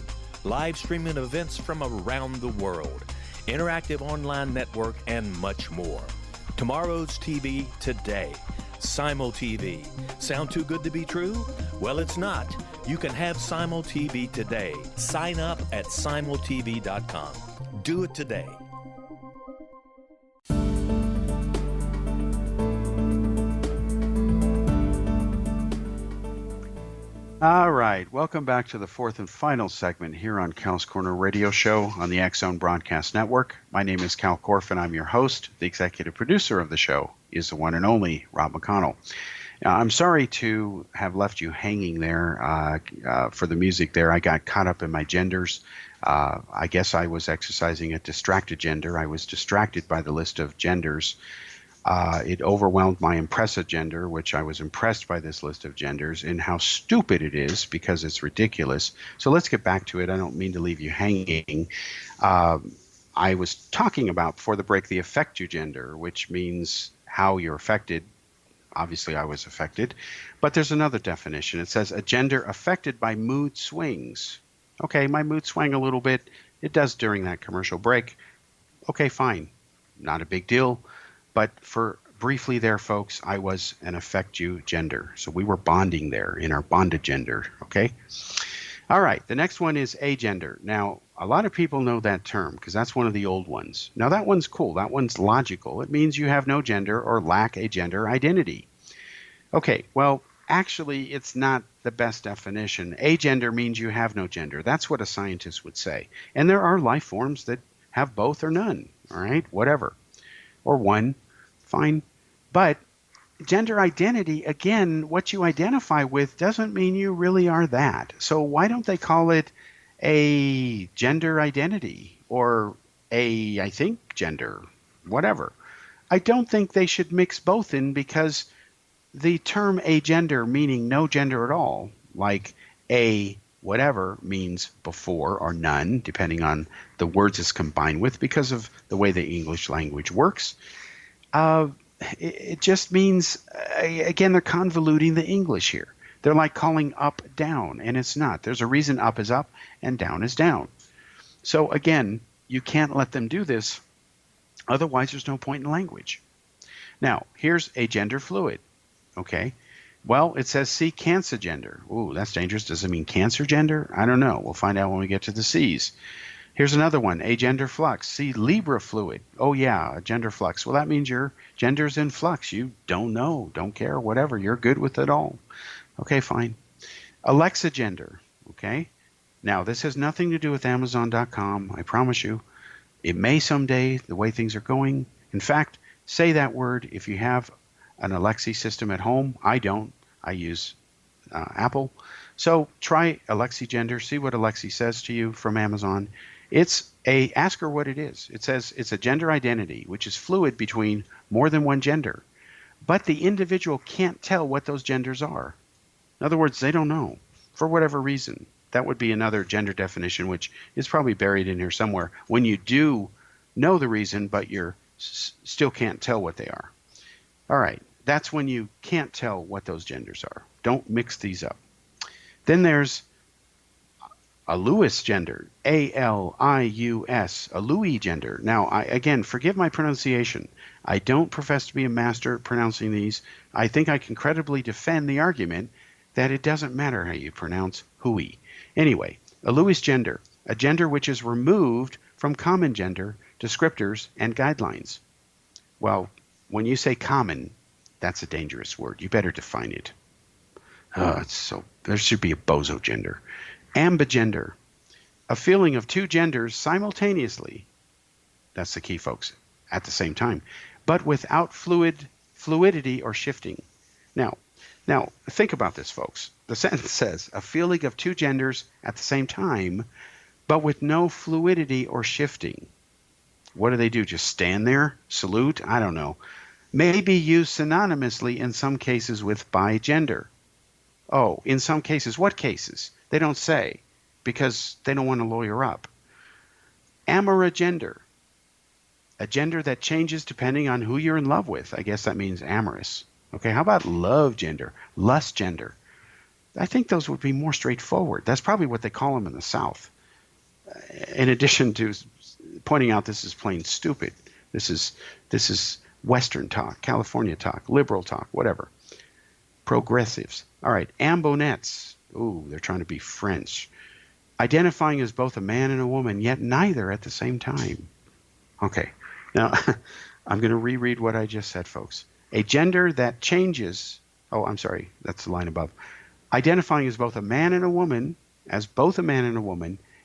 Live streaming events from around the world. interactive online network, and much more. Tomorrow's TV today. Simul TV. Sound too good to be true? Well, it's not. You can have Simul TV today. Sign up at simultv.com. Do it today. All right, welcome back to the fourth and final segment here on Kal's Corner Radio Show on the X-Zone Broadcast Network. My name is Kal Korff, and I'm your host. The executive producer of the show is the one and only Rob McConnell. I'm sorry to have left you hanging there for the music there. I got caught up in my genders. I guess I was exercising a distracted gender. I was distracted by the list of genders. It overwhelmed my impressive gender, which I was impressed by this list of genders and how stupid it is because it's ridiculous. So let's get back to it. I don't mean to leave you hanging. I was talking about before the break the affect you gender, which means how you're affected. Obviously, I was affected. But there's another definition. It says a gender affected by mood swings. Okay, my mood swang a little bit. It does during that commercial break. Okay, fine. Not a big deal. But for briefly there, folks, I was an affect you gender. So we were bonding there in our bonded gender, okay? All right, the next one is agender. Now, a lot of people know that term because that's one of the old ones. Now, that one's cool. That one's logical. It means you have no gender or lack a gender identity. Okay, well, actually, it's not the best definition. Agender means you have no gender. That's what a scientist would say. And there are life forms that have both or none, all right? Whatever. Or one. Fine. But gender identity, again, what you identify with doesn't mean you really are that. So why don't they call it a gender identity or a, I think, gender, whatever. I don't think they should mix both in because the term agender meaning no gender at all, like a whatever means before or none, depending on the words it's combined with because of the way the English language works. It just means, again, they're convoluting the English here. They're like calling up down, and it's not. There's a reason up is up and down is down. So again, you can't let them do this. Otherwise, there's no point in language. Now, here's a gender fluid. Okay. Well, it says C, cancer gender. Ooh, that's dangerous. Does it mean cancer gender? I don't know. We'll find out when we get to the C's. Here's another one, a gender flux. See, Libra fluid. Oh, yeah, a gender flux. Well, that means your gender's in flux. You don't know, don't care, whatever. You're good with it all. Okay, fine. Alexa gender, okay? Now, this has nothing to do with Amazon.com, I promise you. It may someday, the way things are going. In fact, say that word if you have an Alexa system at home. I don't. I use Apple. So try Alexa gender. See what Alexa says to you from Amazon. Ask her what it is. It says it's a gender identity, which is fluid between more than one gender. But the individual can't tell what those genders are. In other words, they don't know for whatever reason. That would be another gender definition, which is probably buried in here somewhere. When you do know the reason, but you still can't tell what they are. All right. That's when you can't tell what those genders are. Don't mix these up. Then there's a Lewis gender, A-L-I-U-S, a Louis gender. Now, again, forgive my pronunciation. I don't profess to be a master at pronouncing these. I think I can credibly defend the argument that it doesn't matter how you pronounce hui. Anyway, a Lewis gender, a gender which is removed from common gender descriptors and guidelines. Well, when you say common, that's a dangerous word. You better define it. There should be a bozo gender. Ambigender, a feeling of two genders simultaneously. That's the key, folks, at the same time, but without fluidity or shifting. Now, think about this, folks. The sentence says a feeling of two genders at the same time, but with no fluidity or shifting. What do? Just stand there? Salute? I don't know. May be used synonymously in some cases with bigender. Oh, in some cases. What cases? They don't say because they don't want to lawyer up. Amorogender, a gender that changes depending on who you're in love with. I guess that means amorous. Okay, how about love gender, lust gender? I think those would be more straightforward. That's probably what they call them in the South. In addition to pointing out this is plain stupid. This is Western talk, California talk, liberal talk, whatever. Progressives. All right, ambonettes. Ooh, they're trying to be French. Identifying as both a man and a woman, yet neither at the same time. Okay, now I'm going to reread what I just said, folks. A gender that changes. Oh, I'm sorry, that's the line above. Identifying as both a man and a woman,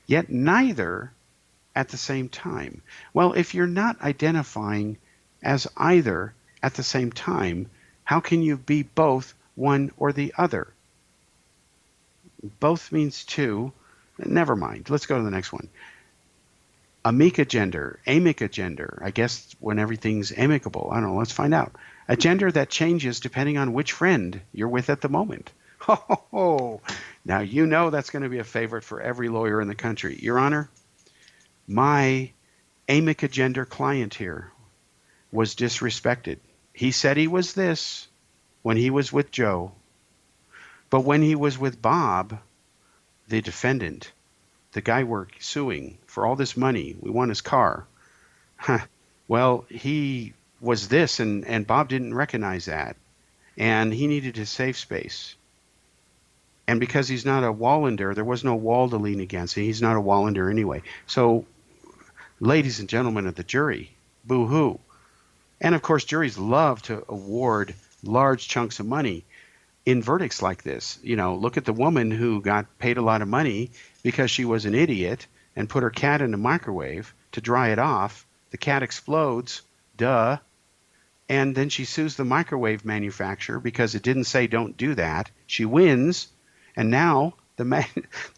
yet neither at the same time. Well, if you're not identifying as either at the same time, how can you be both one or the other? Both means two. Never mind. Let's go to the next one. Amica gender, I guess when everything's amicable. I don't know. Let's find out. A gender that changes depending on which friend you're with at the moment. Oh, now you know that's going to be a favorite for every lawyer in the country. Your Honor, my amica gender client here was disrespected. He said he was this when he was with Joe, but when he was with Bob, the defendant, the guy we're suing for all this money, we want his car. Well, he was this, and Bob didn't recognize that, and he needed his safe space. And because he's not a Wallander, there was no wall to lean against, and he's not a Wallander anyway. So, ladies and gentlemen of the jury, boo-hoo. And of course, juries love to award large chunks of money in verdicts like this. You know, look at the woman who got paid a lot of money because she was an idiot and put her cat in the microwave to dry it off. The cat explodes, duh. And then she sues the microwave manufacturer because it didn't say don't do that. She wins, and now the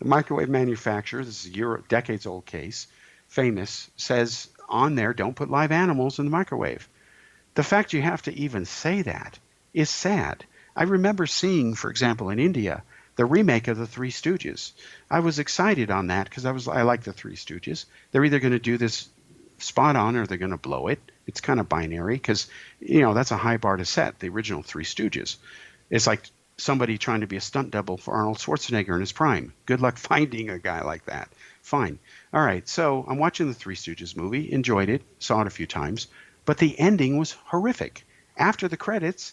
microwave manufacturer, this is a decades-old case, famous, says on there, don't put live animals in the microwave. The fact you have to even say that is sad. I remember seeing, for example, in India, the remake of the Three Stooges. I was excited on that because I like the Three Stooges. They're either going to do this spot on or they're going to blow it. It's kind of binary because, you know, that's a high bar to set, the original Three Stooges. It's like somebody trying to be a stunt double for Arnold Schwarzenegger in his prime. Good luck finding a guy like that. Fine. All right, so I'm watching the Three Stooges movie, enjoyed it, saw it a few times, but the ending was horrific. After the credits,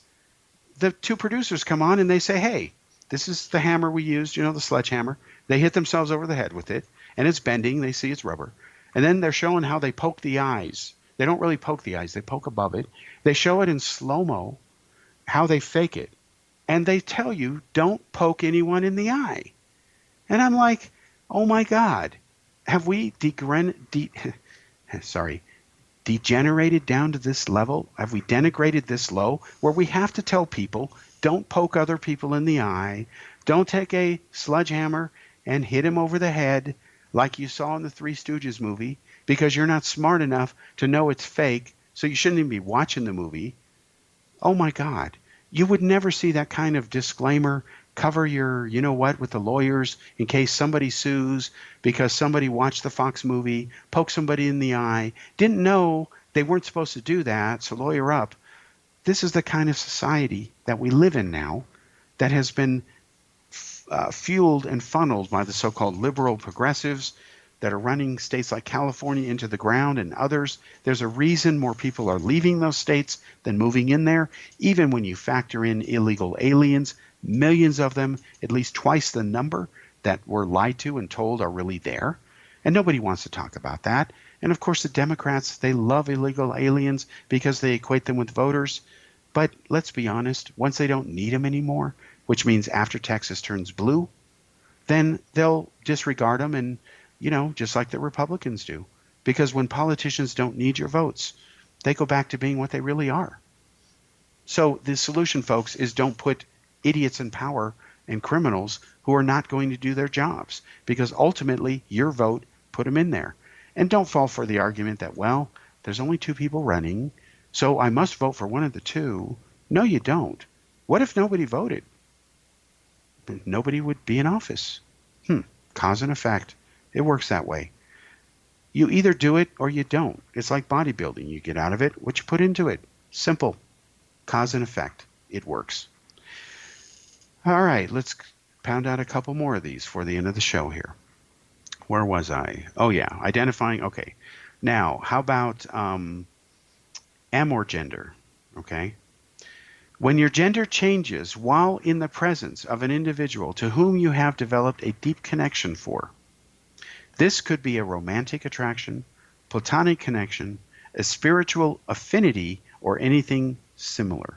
the two producers come on and they say, hey, this is the hammer we used, you know, the sledgehammer. They hit themselves over the head with it, and it's bending. They see it's rubber. And then they're showing how they poke the eyes. They don't really poke the eyes. They poke above it. They show it in slow-mo, how they fake it. And they tell you, don't poke anyone in the eye. And I'm like, oh, my God. Have we degenerated down to this level? Have we denigrated this low where we have to tell people, don't poke other people in the eye, don't take a sledgehammer and hit him over the head like you saw in the Three Stooges movie because you're not smart enough to know it's fake, so you shouldn't even be watching the movie? Oh, my God. You would never see that kind of disclaimer. Cover your, you know what, with the lawyers in case somebody sues because somebody watched the Fox movie, poked somebody in the eye, didn't know they weren't supposed to do that, so lawyer up. This is the kind of society that we live in now that has been fueled and funneled by the so-called liberal progressives that are running states like California into the ground and others. There's a reason more people are leaving those states than moving in there, even when you factor in illegal aliens. Millions of them, at least twice the number that were lied to and told are really there. And nobody wants to talk about that. And of course, the Democrats, they love illegal aliens because they equate them with voters. But let's be honest, once they don't need them anymore, which means after Texas turns blue, then they'll disregard them and, you know, just like the Republicans do. Because when politicians don't need your votes, they go back to being what they really are. So the solution, folks, is don't put idiots in power and criminals who are not going to do their jobs, because ultimately your vote put them in there. And don't fall for the argument that, well, there's only two people running, so I must vote for one of the two. No, you don't. What if nobody voted? Nobody would be in office. Cause and effect. It works that way. You either do it or you don't. It's like bodybuilding. You get out of it what you put into it. Simple. Cause and effect. It works. All right, let's pound out a couple more of these for the end of the show here. Where was I? Oh, yeah, identifying. Okay, Now, how about amorgender? Okay. When your gender changes while in the presence of an individual to whom you have developed a deep connection for, this could be a romantic attraction, platonic connection, a spiritual affinity, or anything similar.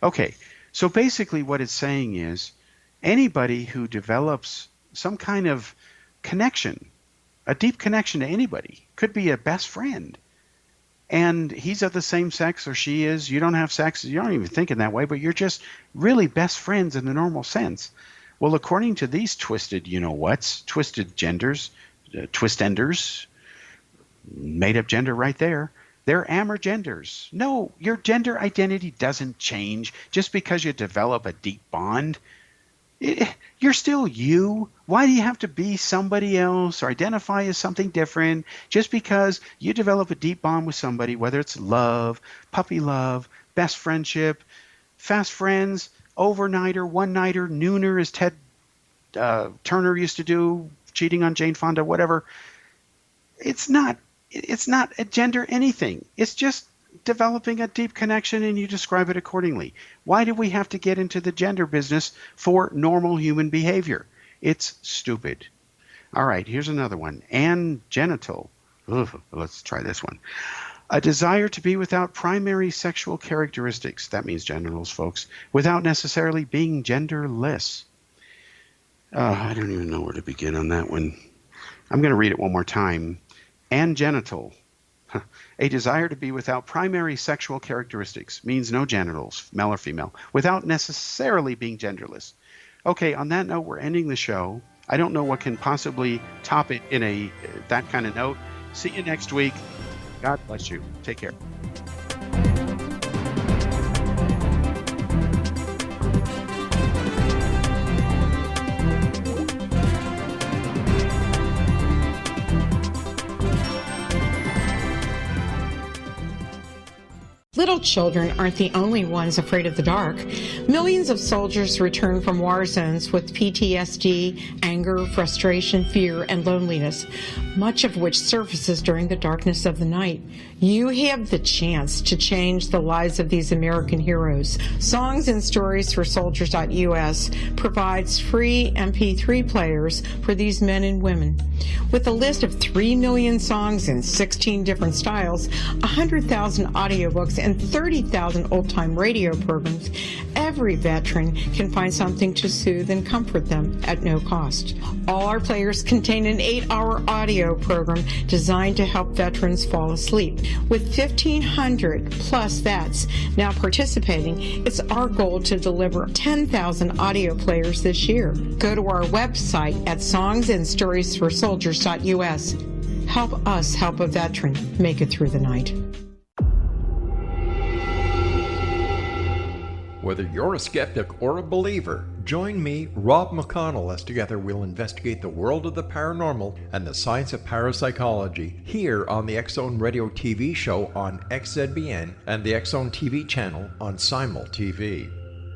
Okay, so basically what it's saying is anybody who develops some kind of connection, a deep connection to anybody, could be a best friend, and he's of the same sex or she is, you don't have sex, you don't even think in that way, but you're just really best friends in the normal sense. Well, according to these twisted you-know-whats, twisted genders, twist-enders, made up gender right there, they're amorgenders. No, your gender identity doesn't change just because you develop a deep bond. You're still you. Why do you have to be somebody else or identify as something different just because you develop a deep bond with somebody, whether it's love, puppy love, best friendship, fast friends, overnighter, one-nighter, nooner, as Ted Turner used to do, cheating on Jane Fonda, whatever. It's not a gender anything. It's just developing a deep connection, and you describe it accordingly. Why do we have to get into the gender business for normal human behavior? It's stupid. All right, here's another one. Angenital. Let's try this one. A desire to be without primary sexual characteristics. That means genitals, folks. Without necessarily being genderless. I don't even know where to begin on that one. I'm going to read it one more time. Angenital. A desire to be without primary sexual characteristics, means no genitals, male or female, without necessarily being genderless. Okay, on that note, we're ending the show. I don't know what can possibly top it in that kind of note. See you next week. God bless you. Take care. Little children aren't the only ones afraid of the dark. Millions of soldiers return from war zones with PTSD, anger, frustration, fear, and loneliness, much of which surfaces during the darkness of the night. You have the chance to change the lives of these American heroes. Songs and Stories for Soldiers.us provides free MP3 players for these men and women. With a list of 3 million songs in 16 different styles, 100,000 audiobooks, and 30,000 old-time radio programs, every veteran can find something to soothe and comfort them at no cost. All our players contain an 8-hour audio program designed to help veterans fall asleep. With 1,500 plus vets now participating, it's our goal to deliver 10,000 audio players this year. Go to our website at songsandstoriesforsoldiers.us. Help us help a veteran make it through the night. Whether you're a skeptic or a believer, join me, Rob McConnell, as together we'll investigate the world of the paranormal and the science of parapsychology here on the X-Zone Radio TV show on XZBN and the X-Zone TV channel on Simul TV.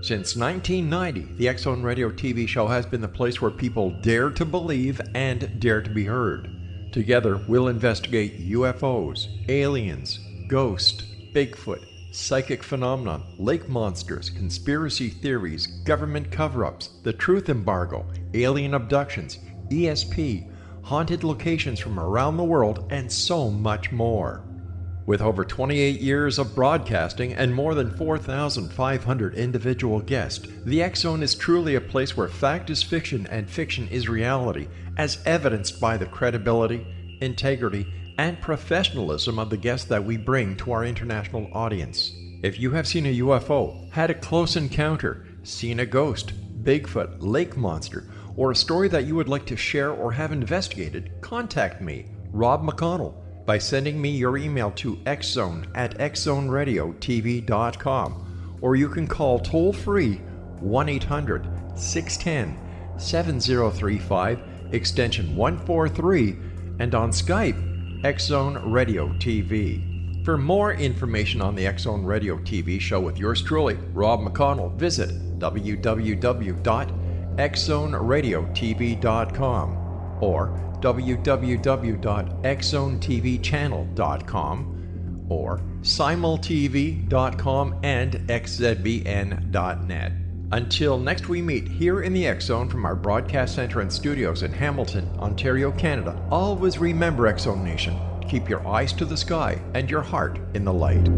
Since 1990, the X-Zone Radio TV show has been the place where people dare to believe and dare to be heard. Together, we'll investigate UFOs, aliens, ghosts, Bigfoot, psychic phenomenon, lake monsters, conspiracy theories, government cover-ups, the truth embargo, alien abductions, ESP, haunted locations from around the world, and so much more. With over 28 years of broadcasting and more than 4,500 individual guests, the X-Zone is truly a place where fact is fiction and fiction is reality, as evidenced by the credibility, integrity, and professionalism of the guests that we bring to our international audience. If you have seen a UFO, had a close encounter, seen a ghost, Bigfoot, lake monster, or a story that you would like to share or have investigated, contact me, Rob McConnell, by sending me your email to xzone@xzoneradiotv.com, or you can call toll-free 1-800-610-7035, extension 143, and on Skype, X-Zone Radio TV. For more information on the X-Zone Radio TV show with yours truly, Rob McConnell, visit www.xzoneradiotv.com. or www.xzonetvchannel.com, or simultv.com and xzbn.net. Until next we meet here in the X Zone from our broadcast center and studios in Hamilton, Ontario, Canada, always remember, X Zone Nation, keep your eyes to the sky and your heart in the light.